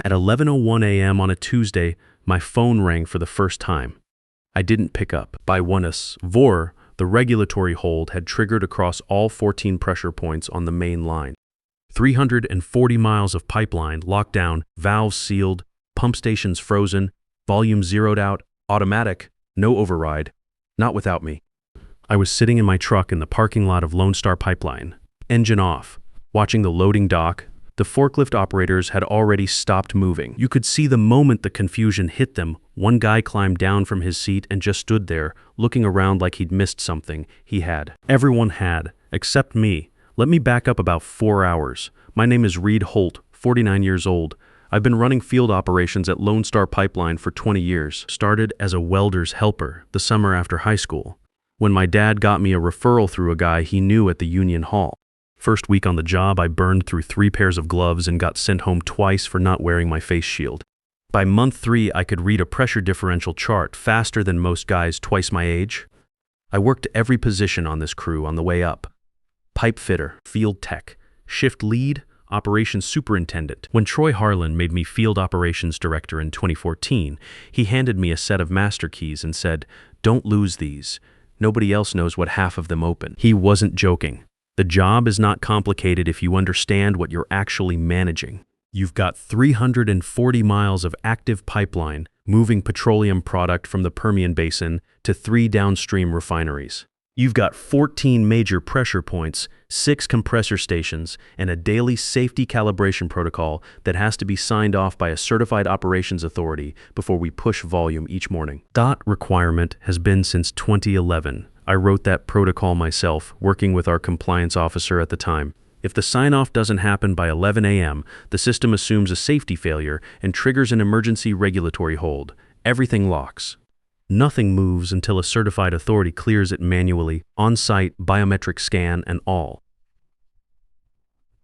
At 11:01 a.m. on a Tuesday, my phone rang for the first time. I didn't pick up. By 1 vor, the regulatory hold had triggered across all 14 pressure points on the main line. 340 miles of pipeline locked down, valves sealed, pump stations frozen, volume zeroed out, automatic, no override, not without me. I was sitting in my truck in the parking lot of Lone Star Pipeline, engine off, watching the loading dock. The forklift operators had already stopped moving. You could see the moment the confusion hit them, one guy climbed down from his seat and just stood there, looking around like he'd missed something. He had. Everyone had, except me. Let me back up about 4 hours. My name is Reed Holt, 49 years old. I've been running field operations at Lone Star Pipeline for 20 years. Started as a welder's helper the summer after high school, when my dad got me a referral through a guy he knew at the Union Hall. First week on the job, I burned through 3 pairs of gloves and got sent home twice for not wearing my face shield. By month 3, I could read a pressure differential chart faster than most guys twice my age. I worked every position on this crew on the way up. Pipe fitter, field tech, shift lead, operations superintendent. When Troy Harlan made me field operations director in 2014, he handed me a set of master keys and said, "Don't lose these. Nobody else knows what half of them open." He wasn't joking. The job is not complicated if you understand what you're actually managing. You've got 340 miles of active pipeline moving petroleum product from the Permian Basin to 3 downstream refineries. You've got 14 major pressure points, 6 compressor stations, and a daily safety calibration protocol that has to be signed off by a certified operations authority before we push volume each morning. DOT requirement has been since 2011. I wrote that protocol myself, working with our compliance officer at the time. If the sign-off doesn't happen by 11 a.m., the system assumes a safety failure and triggers an emergency regulatory hold. Everything locks. Nothing moves until a certified authority clears it manually, on-site, biometric scan, and all.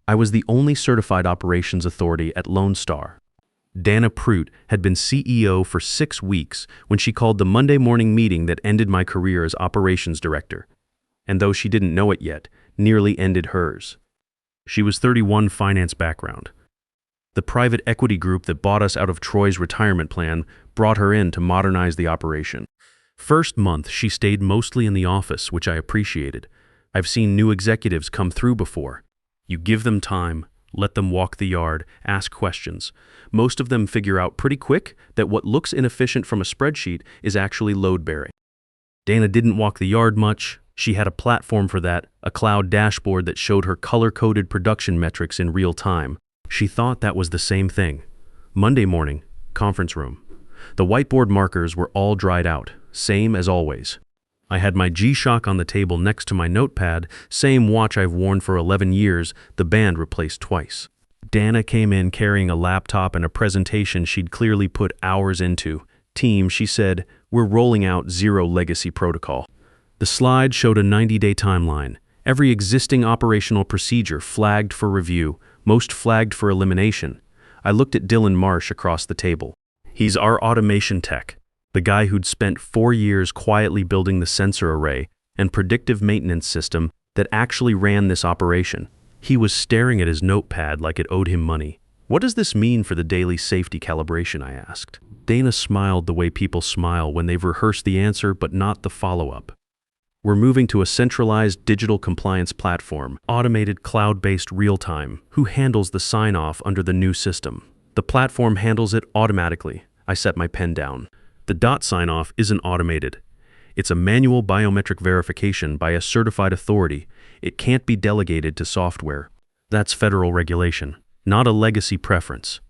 I was the only certified operations authority at Lone Star. Dana Prout had been CEO for 6 weeks when she called the Monday morning meeting that ended my career as operations director. And though she didn't know it yet, nearly ended hers. She was 31, finance background. The private equity group that bought us out of Troy's retirement plan brought her in to modernize the operation. First month, she stayed mostly in the office, which I appreciated. I've seen new executives come through before. You give them time, let them walk the yard, ask questions. Most of them figure out pretty quick that what looks inefficient from a spreadsheet is actually load-bearing. Dana didn't walk the yard much. She had a platform for that, a cloud dashboard that showed her color-coded production metrics in real time. She thought that was the same thing. Monday morning, conference room. The whiteboard markers were all dried out, same as always. I had my G-Shock on the table next to my notepad, same watch I've worn for 11 years, the band replaced twice. Dana came in carrying a laptop and a presentation she'd clearly put hours into. "Team," she said, "we're rolling out Zero Legacy Protocol." The slide showed a 90-day timeline. Every existing operational procedure flagged for review, most flagged for elimination. I looked at Dylan Marsh across the table. He's our automation tech, the guy who'd spent 4 years quietly building the sensor array and predictive maintenance system that actually ran this operation. He was staring at his notepad like it owed him money. "What does this mean for the daily safety calibration?" I asked. Dana smiled the way people smile when they've rehearsed the answer but not the follow-up. "We're moving to a centralized digital compliance platform, automated cloud-based real-time. Who handles the sign-off under the new system? The platform handles it automatically." I set my pen down. The DOT sign-off isn't automated. It's a manual biometric verification by a certified authority. It can't be delegated to software. That's federal regulation, not a legacy preference.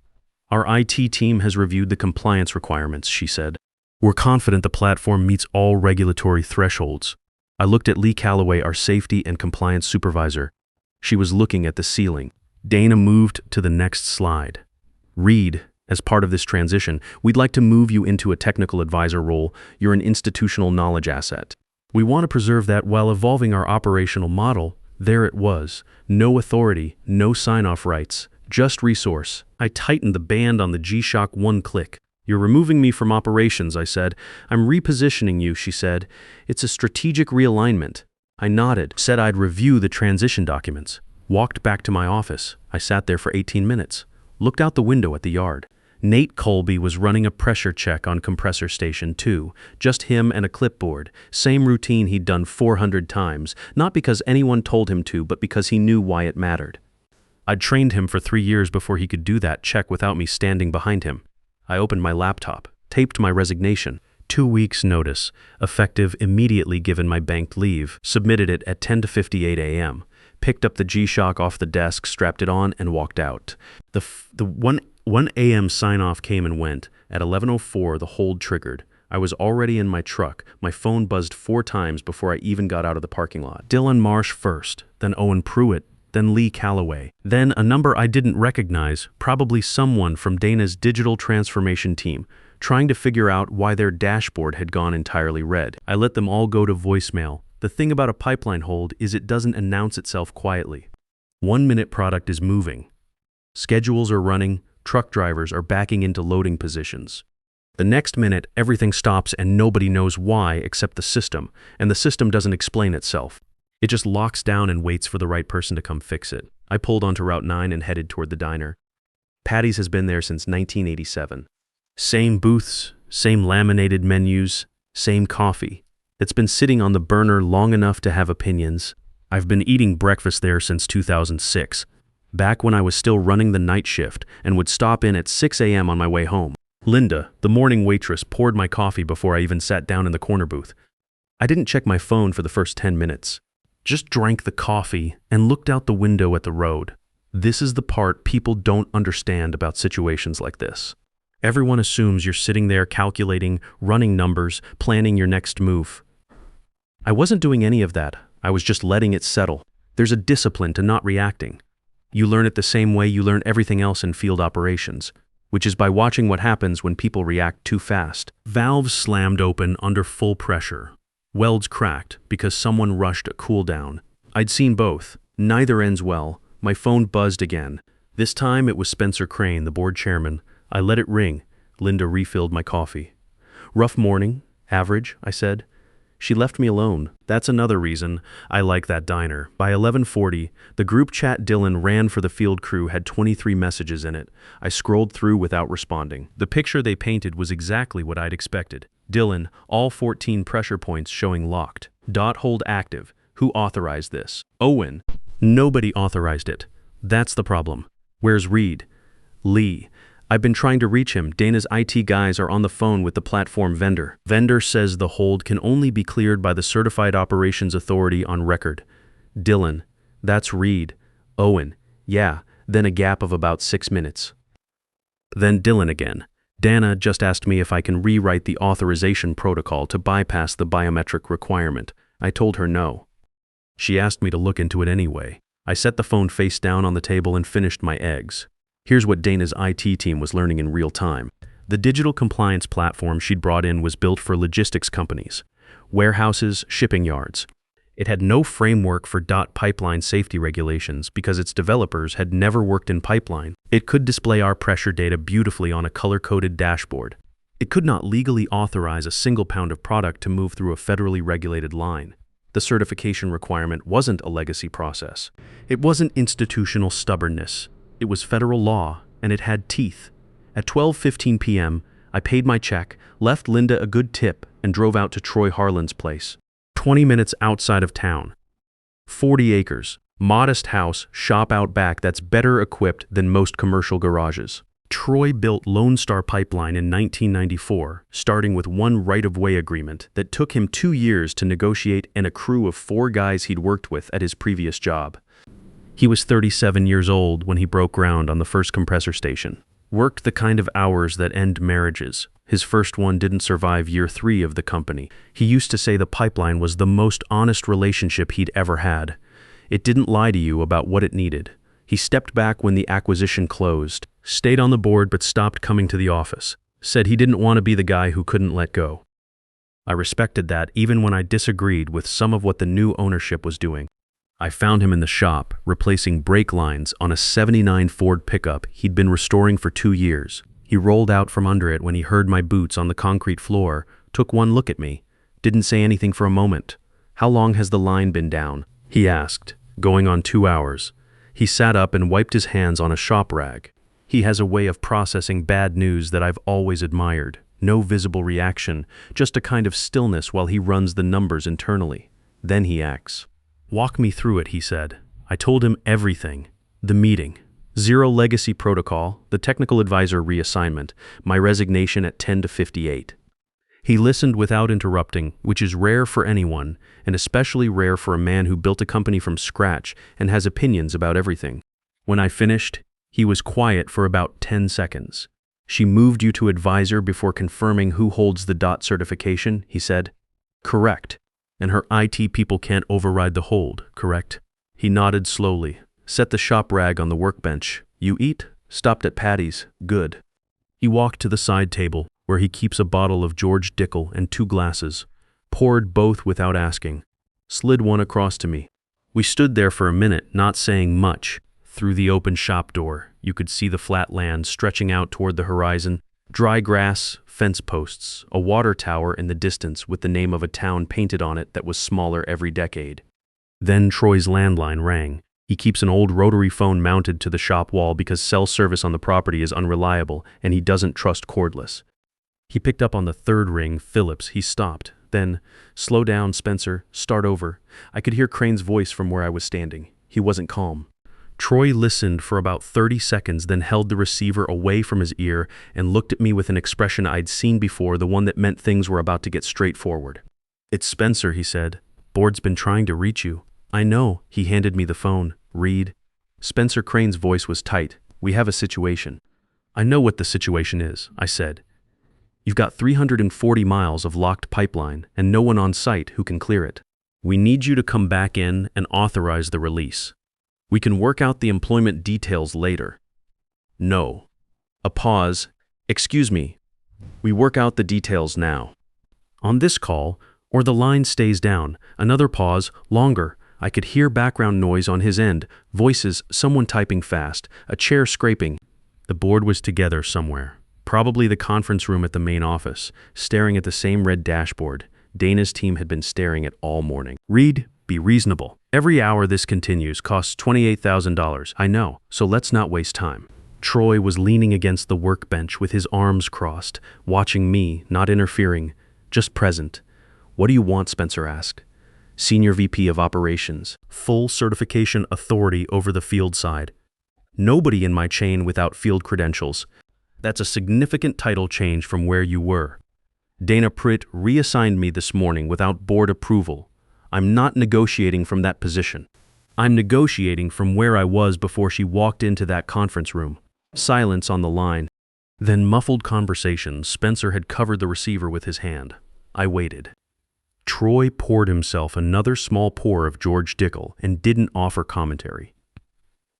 "Our IT team has reviewed the compliance requirements," she said. "We're confident the platform meets all regulatory thresholds." I looked at Lee Calloway, our safety and compliance supervisor. She was looking at the ceiling. Dana moved to the next slide. "Reed, as part of this transition, we'd like to move you into a technical advisor role. You're an institutional knowledge asset. We want to preserve that while evolving our operational model." There it was. No authority, no sign-off rights, just resource. I tightened the band on the G-Shock 1 click. "You're removing me from operations," I said. "I'm repositioning you," she said. "It's a strategic realignment." I nodded, said I'd review the transition documents. Walked back to my office. I sat there for 18 minutes. Looked out the window at the yard. Nate Colby was running a pressure check on compressor station 2, just him and a clipboard, same routine he'd done 400 times, not because anyone told him to, but because he knew why it mattered. I'd trained him for 3 years before he could do that check without me standing behind him. I opened my laptop, taped my resignation, 2 weeks notice, effective immediately given my banked leave, submitted it at 10:58 a.m., picked up the G-Shock off the desk, strapped it on, and walked out. The 1 a.m. sign-off came and went. At 11:04, the hold triggered. I was already in my truck. My phone buzzed 4 times before I even got out of the parking lot. Dylan Marsh first, then Owen Pruitt, then Lee Calloway, then a number I didn't recognize, probably someone from Dana's digital transformation team, trying to figure out why their dashboard had gone entirely red. I let them all go to voicemail. The thing about a pipeline hold is it doesn't announce itself quietly. 1 minute product is moving. Schedules are running. Truck drivers are backing into loading positions. The next minute, everything stops and nobody knows why except the system, and the system doesn't explain itself. It just locks down and waits for the right person to come fix it. I pulled onto Route 9 and headed toward the diner. Patty's has been there since 1987. Same booths, same laminated menus, same coffee. It's been sitting on the burner long enough to have opinions. I've been eating breakfast there since 2006. Back when I was still running the night shift and would stop in at 6 a.m. on my way home. Linda, the morning waitress, poured my coffee before I even sat down in the corner booth. I didn't check my phone for the first 10 minutes. Just drank the coffee and looked out the window at the road. This is the part people don't understand about situations like this. Everyone assumes you're sitting there calculating, running numbers, planning your next move. I wasn't doing any of that. I was just letting it settle. There's a discipline to not reacting. You learn it the same way you learn everything else in field operations, which is by watching what happens when people react too fast. Valves slammed open under full pressure. Welds cracked because someone rushed a cool down. I'd seen both. Neither ends well. My phone buzzed again. This time it was Spencer Crane, the board chairman. I let it ring. Linda refilled my coffee. Rough morning, average, I said. She left me alone. That's another reason I like that diner. By 11:40, the group chat Dylan ran for the field crew had 23 messages in it. I scrolled through without responding. The picture they painted was exactly what I'd expected. Dylan, all 14 pressure points showing locked. Dot hold active. Who authorized this? Owen. Nobody authorized it. That's the problem. Where's Reed? Lee. I've been trying to reach him. Dana's IT guys are on the phone with the platform vendor. Vendor says the hold can only be cleared by the Certified Operations Authority on record. Dylan. That's Reed. Owen. Yeah, then a gap of about 6 minutes. Then Dylan again. Dana just asked me if I can rewrite the authorization protocol to bypass the biometric requirement. I told her no. She asked me to look into it anyway. I set the phone face down on the table and finished my eggs. Here's what Dana's IT team was learning in real time. The digital compliance platform she'd brought in was built for logistics companies, warehouses, shipping yards. It had no framework for pipeline safety regulations because its developers had never worked in pipeline. It could display our pressure data beautifully on a color-coded dashboard. It could not legally authorize a single pound of product to move through a federally regulated line. The certification requirement wasn't a legacy process. It wasn't institutional stubbornness. It was federal law, and it had teeth. At 12:15 p.m., I paid my check, left Linda a good tip, and drove out to Troy Harlan's place. 20 minutes outside of town. 40 acres, modest house, shop out back that's better equipped than most commercial garages. Troy built Lone Star Pipeline in 1994, starting with one right-of-way agreement that took him 2 years to negotiate and a crew of 4 guys he'd worked with at his previous job. He was 37 years old when he broke ground on the first compressor station. Worked the kind of hours that end marriages. His first one didn't survive year 3 of the company. He used to say the pipeline was the most honest relationship he'd ever had. It didn't lie to you about what it needed. He stepped back when the acquisition closed, stayed on the board but stopped coming to the office. Said he didn't want to be the guy who couldn't let go. I respected that even when I disagreed with some of what the new ownership was doing. I found him in the shop, replacing brake lines on a '79 Ford pickup he'd been restoring for 2 years. He rolled out from under it when he heard my boots on the concrete floor, took one look at me, didn't say anything for a moment. "How long has the line been down?" he asked. "Going on 2 hours. He sat up and wiped his hands on a shop rag. He has a way of processing bad news that I've always admired. No visible reaction, just a kind of stillness while he runs the numbers internally. Then he acts. "Walk me through it," he said. I told him everything. The meeting. Zero legacy protocol, the technical advisor reassignment, my resignation at 10 to 58. He listened without interrupting, which is rare for anyone, and especially rare for a man who built a company from scratch and has opinions about everything. When I finished, he was quiet for about 10 seconds. "She moved you to advisor before confirming who holds the DOT certification," he said. "Correct. And her IT people can't override the hold, correct?" He nodded slowly. "Set the shop rag on the workbench. You eat? Stopped at Patty's. Good." He walked to the side table, where he keeps a bottle of George Dickel and 2 glasses, poured both without asking, slid one across to me. We stood there for a minute, not saying much. Through the open shop door, you could see the flat land stretching out toward the horizon, dry grass, fence posts, a water tower in the distance with the name of a town painted on it that was smaller every decade. Then Troy's landline rang. He keeps an old rotary phone mounted to the shop wall because cell service on the property is unreliable and he doesn't trust cordless. He picked up on the 3rd ring, Phillips. He stopped. Then, "Slow down, Spencer. Start over." I could hear Crane's voice from where I was standing. He wasn't calm. Troy listened for about 30 seconds, then held the receiver away from his ear and looked at me with an expression I'd seen before, the one that meant things were about to get straightforward. "It's Spencer," he said. "Board's been trying to reach you." "I know." He handed me the phone. "Read." Spencer Crane's voice was tight. "We have a situation." "I know what the situation is," I said. "You've got 340 miles of locked pipeline and no one on site who can clear it. We need you to come back in and authorize the release. We can work out the employment details later." "No." A pause. "Excuse me. We work out the details now." On this call, or the line stays down. Another pause, longer. I could hear background noise on his end, voices, someone typing fast, a chair scraping. The board was together somewhere. Probably the conference room at the main office, staring at the same red dashboard. Dana's team had been staring at all morning. "Read, be reasonable. Every hour this continues costs $28,000. I know, so let's not waste time." Troy was leaning against the workbench with his arms crossed, watching me, not interfering, just present. "What do you want?" Spencer asked. "Senior VP of Operations, full certification authority over the field side. Nobody in my chain without field credentials. That's a significant title change from where you were. Dana Pritt reassigned me this morning without board approval. I'm not negotiating from that position. I'm negotiating from where I was before she walked into that conference room." Silence on the line. Then muffled conversation. Spencer had covered the receiver with his hand. I waited. Troy poured himself another small pour of George Dickel and didn't offer commentary.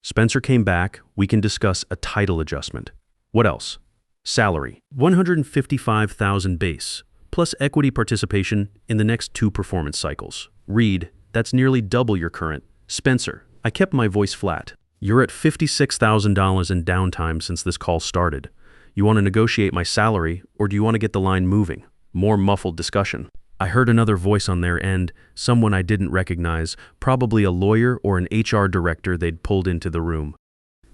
Spencer came back. "We can discuss a title adjustment." "What else?" "Salary. 155,000 base, plus equity participation in the next 2 performance cycles." "Read, that's nearly double your current." "Spencer," I kept my voice flat. "You're at $56,000 in downtime since this call started. You want to negotiate my salary, or do you want to get the line moving?" More muffled discussion. I heard another voice on their end, someone I didn't recognize, probably a lawyer or an HR director they'd pulled into the room.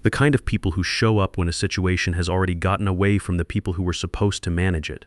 The kind of people who show up when a situation has already gotten away from the people who were supposed to manage it.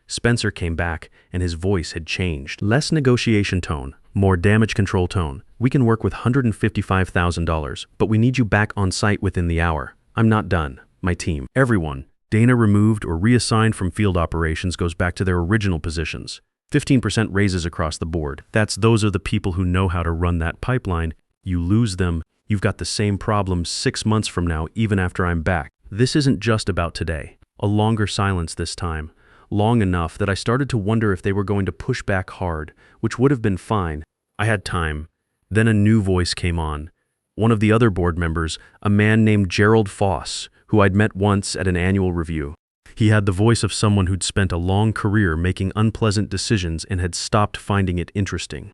Spencer came back, and his voice had changed. Less negotiation tone, more damage control tone. "We can work with $155,000, but we need you back on site within the hour." "I'm not done. My team. Everyone. Dana removed or reassigned from field operations goes back to their original positions. 15% raises across the board. Those are the people who know how to run that pipeline. You lose them, you've got the same problem 6 months from now, even after I'm back. This isn't just about today." A longer silence this time, long enough that I started to wonder if they were going to push back hard, which would have been fine. I had time. Then a new voice came on. One of the other board members, a man named Gerald Foss, who I'd met once at an annual review. He had the voice of someone who'd spent a long career making unpleasant decisions and had stopped finding it interesting.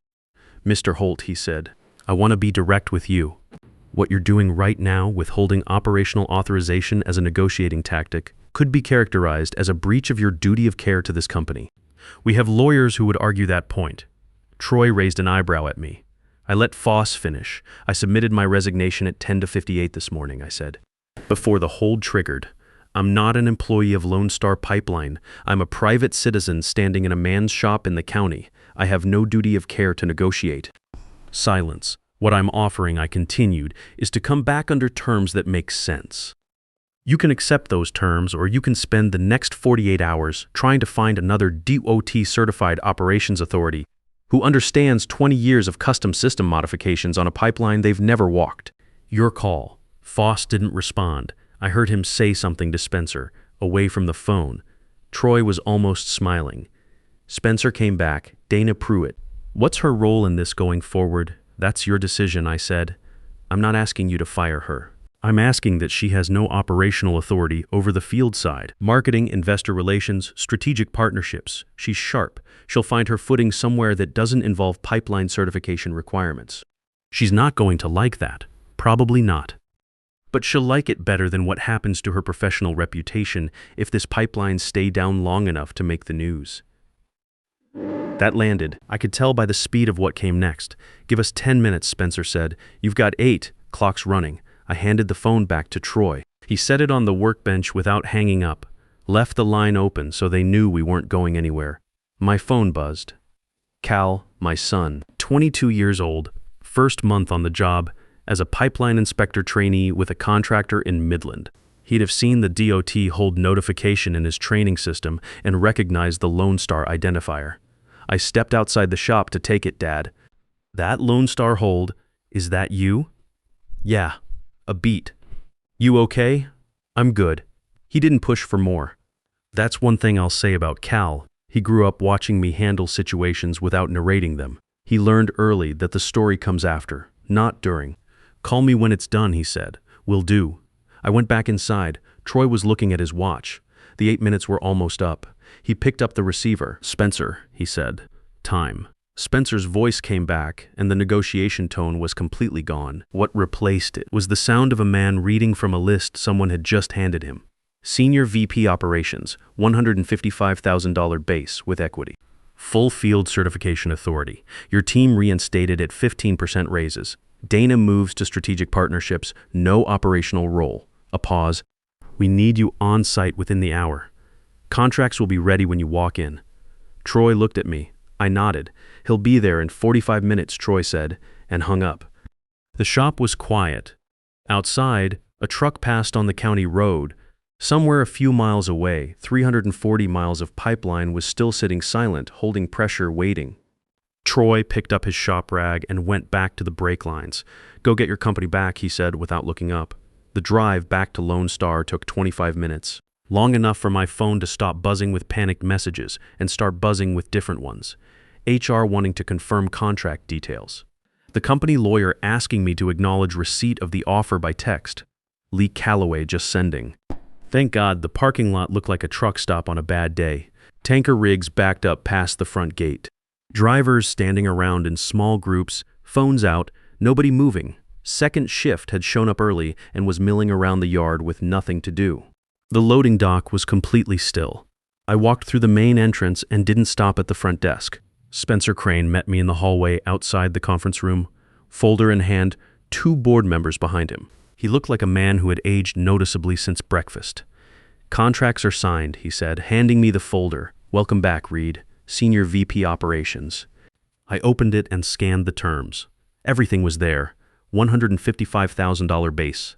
"Mr. Holt," he said, "I want to be direct with you. What you're doing right now, withholding operational authorization as a negotiating tactic, could be characterized as a breach of your duty of care to this company. We have lawyers who would argue that point." Troy raised an eyebrow at me. I let Foss finish. "I submitted my resignation at 10 to 58 this morning," I said. before the hold triggered. I'm not an employee of Lone Star Pipeline. I'm a private citizen standing in a man's shop in the county. I have no duty of care to negotiate. Silence. What I'm offering, I continued, is to come back under terms that make sense. You can accept those terms, or you can spend the next 48 hours trying to find another DOT-certified operations authority who understands 20 years of custom system modifications on a pipeline they've never walked. Your call. Foss didn't respond. I heard him say something to Spencer, away from the phone. Troy was almost smiling. Spencer came back. Dana Pruitt. What's her role in this going forward? That's your decision, I said. I'm not asking you to fire her. I'm asking that she has no operational authority over the field side. Marketing, investor relations, strategic partnerships. She's sharp. She'll find her footing somewhere that doesn't involve pipeline certification requirements. She's not going to like that. Probably not. But she'll like it better than what happens to her professional reputation if this pipeline stays down long enough to make the news. That landed. I could tell by the speed of what came next. Give us 10 minutes, Spencer said. You've got 8. Clock's running. I handed the phone back to Troy. He set it on the workbench without hanging up, left the line open so they knew we weren't going anywhere. My phone buzzed. Cal, my son, 22 years old, first month on the job, as a pipeline inspector trainee with a contractor in Midland. He'd have seen the DOT hold notification in his training system and recognized the Lone Star identifier. I stepped outside the shop to take it, Dad. That Lone Star hold, is that you? Yeah. A beat. You okay? I'm good. He didn't push for more. That's one thing I'll say about Cal. He grew up watching me handle situations without narrating them. He learned early that the story comes after, not during. Call me when it's done, he said. Will do. I went back inside. Troy was looking at his watch. The 8 minutes were almost up. He picked up the receiver. Spencer, he said. Time. Spencer's voice came back, and the negotiation tone was completely gone. What replaced it was the sound of a man reading from a list someone had just handed him. Senior VP Operations, $155,000 base with equity. Full field certification authority. Your team reinstated at 15% raises. Dana moves to strategic partnerships, no operational role. A pause. We need you on site within the hour. Contracts will be ready when you walk in. Troy looked at me. I nodded. He'll be there in 45 minutes, Troy said, and hung up. The shop was quiet. Outside, a truck passed on the county road. Somewhere a few miles away, 340 miles of pipeline was still sitting silent, holding pressure, waiting. Troy picked up his shop rag and went back to the brake lines. Go get your company back, he said without looking up. The drive back to Lone Star took 25 minutes. Long enough for my phone to stop buzzing with panicked messages and start buzzing with different ones. HR wanting to confirm contract details. The company lawyer asking me to acknowledge receipt of the offer by text. Lee Calloway just sending. Thank God the parking lot looked like a truck stop on a bad day. Tanker rigs backed up past the front gate. Drivers standing around in small groups, phones out, nobody moving. Second shift had shown up early and was milling around the yard with nothing to do. The loading dock was completely still. I walked through the main entrance and didn't stop at the front desk. Spencer Crane met me in the hallway outside the conference room, folder in hand, 2 board members behind him. He looked like a man who had aged noticeably since breakfast. Contracts are signed, he said, handing me the folder. Welcome back, Reed, Senior VP Operations. I opened it and scanned the terms. Everything was there. $155,000 base.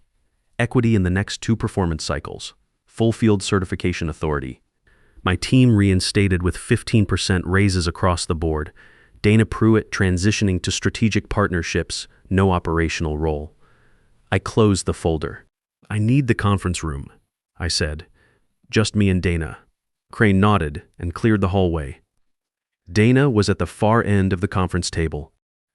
Equity in the next 2 performance cycles. Full field certification authority. My team reinstated with 15% raises across the board. Dana Pruitt transitioning to strategic partnerships, no operational role. I closed the folder. I need the conference room, I said. Just me and Dana. Crane nodded and cleared the hallway. Dana was at the far end of the conference table.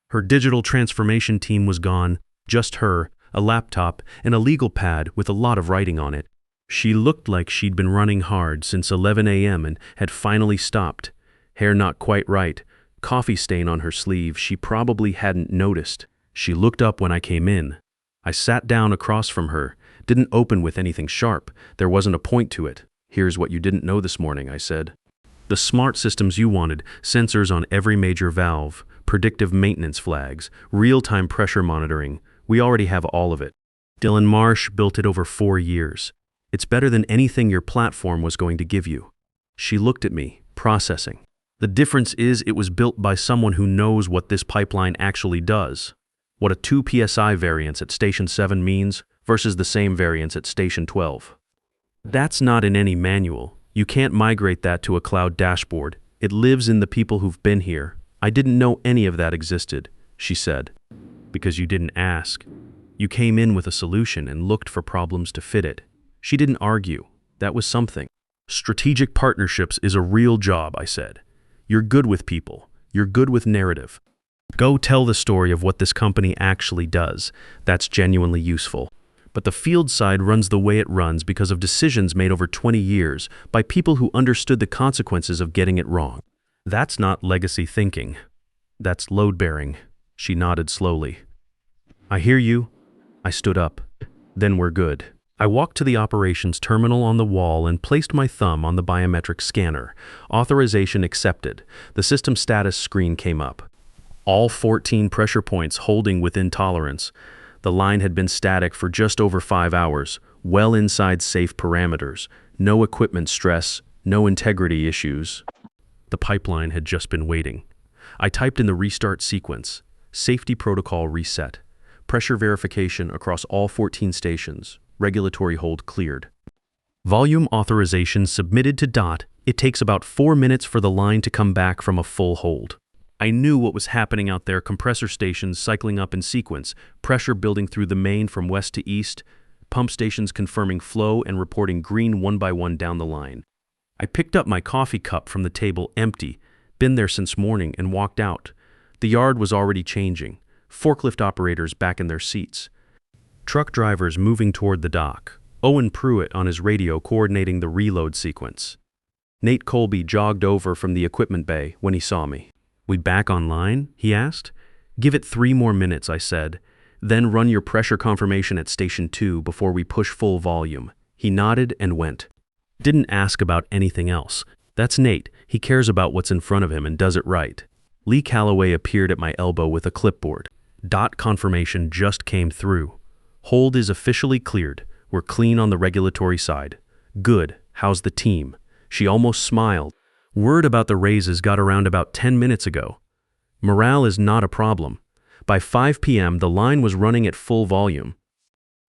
Her digital transformation team was gone, just her, a laptop, and a legal pad with a lot of writing on it. She looked like she'd been running hard since 11 a.m. and had finally stopped. Hair not quite right, coffee stain on her sleeve she probably hadn't noticed. She looked up when I came in. I sat down across from her, didn't open with anything sharp. There wasn't a point to it. Here's what you didn't know this morning, I said. The smart systems you wanted, sensors on every major valve, predictive maintenance flags, real-time pressure monitoring, we already have all of it. Dylan Marsh built it over 4 years. It's better than anything your platform was going to give you. She looked at me, processing. The difference is it was built by someone who knows what this pipeline actually does. What a 2 psi variance at Station 7 means versus the same variance at Station 12. That's not in any manual. You can't migrate that to a cloud dashboard. It lives in the people who've been here. I didn't know any of that existed, she said. Because you didn't ask. You came in with a solution and looked for problems to fit it. She didn't argue. That was something. Strategic partnerships is a real job, I said. You're good with people. You're good with narrative. Go tell the story of what this company actually does. That's genuinely useful. But the field side runs the way it runs because of decisions made over 20 years by people who understood the consequences of getting it wrong. That's not legacy thinking. That's load-bearing. She nodded slowly. I hear you. I stood up. Then we're good. I walked to the operations terminal on the wall and placed my thumb on the biometric scanner. Authorization accepted. The system status screen came up. All 14 pressure points holding within tolerance. The line had been static for just over 5 hours, well inside safe parameters. No equipment stress, no integrity issues. The pipeline had just been waiting. I typed in the restart sequence. Safety protocol reset. Pressure verification across all 14 stations. Regulatory hold cleared. Volume authorization submitted to DOT. It takes about 4 minutes for the line to come back from a full hold. I knew what was happening out there, compressor stations cycling up in sequence, pressure building through the main from west to east, pump stations confirming flow and reporting green one by one down the line. I picked up my coffee cup from the table empty, been there since morning, and walked out. The yard was already changing. Forklift operators back in their seats. Truck drivers moving toward the dock. Owen Pruitt on his radio coordinating the reload sequence. Nate Colby jogged over from the equipment bay when he saw me. We back online? He asked. Give it 3 more minutes, I said. Then run your pressure confirmation at Station 2 before we push full volume. He nodded and went. Didn't ask about anything else. That's Nate. He cares about what's in front of him and does it right. Lee Calloway appeared at my elbow with a clipboard. DOT confirmation just came through. Hold is officially cleared. We're clean on the regulatory side. Good. How's the team? She almost smiled. Word about the raises got around about 10 minutes ago. Morale is not a problem. By 5 p.m., the line was running at full volume.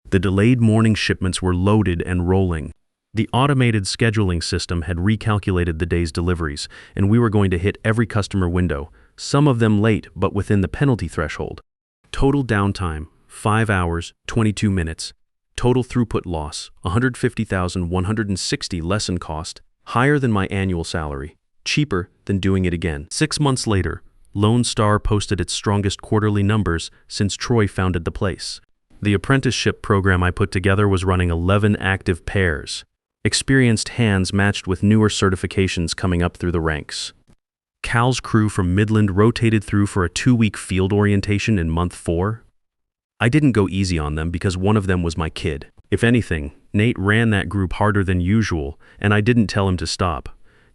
The delayed morning shipments were loaded and rolling. The automated scheduling system had recalculated the day's deliveries, and we were going to hit every customer window, some of them late but within the penalty threshold. Total downtime, 5 hours, 22 minutes. Total throughput loss, $150,160 less in cost, higher than my annual salary, cheaper than doing it again. 6 months later, Lone Star posted its strongest quarterly numbers since Troy founded the place. The apprenticeship program I put together was running 11 active pairs. Experienced hands matched with newer certifications coming up through the ranks. Cal's crew from Midland rotated through for a 2-week field orientation in month 4. I didn't go easy on them because one of them was my kid. If anything, Nate ran that group harder than usual, and I didn't tell him to stop.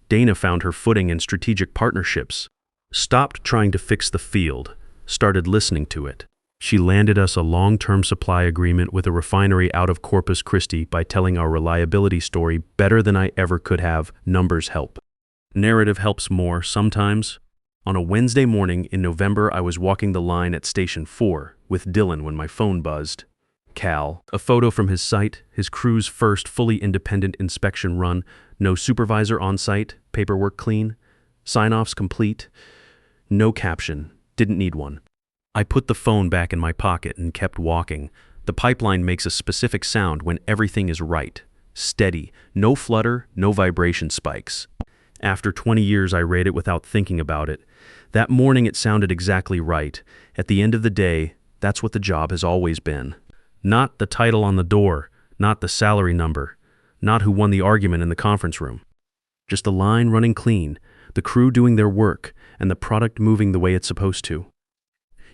Dana found her footing in strategic partnerships. Stopped trying to fix the field, started listening to it. She landed us a long-term supply agreement with a refinery out of Corpus Christi by telling our reliability story better than I ever could have. Numbers help. Narrative helps more sometimes. On a Wednesday morning in November, I was walking the line at Station 4 with Dylan when my phone buzzed. Cal, a photo from his site, his crew's first fully independent inspection run, no supervisor on site, paperwork clean, sign-offs complete, no caption, didn't need one. I put the phone back in my pocket and kept walking. The pipeline makes a specific sound when everything is right, steady, no flutter, no vibration spikes. After 20 years, I rate it without thinking about it. That morning, it sounded exactly right. At the end of the day, that's what the job has always been. Not the title on the door, not the salary number, not who won the argument in the conference room. Just the line running clean, the crew doing their work, and the product moving the way it's supposed to.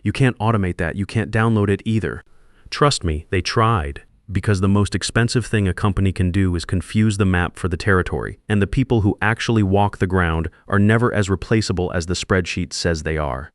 You can't automate that, you can't download it either. Trust me, they tried, because the most expensive thing a company can do is confuse the map for the territory, and the people who actually walk the ground are never as replaceable as the spreadsheet says they are.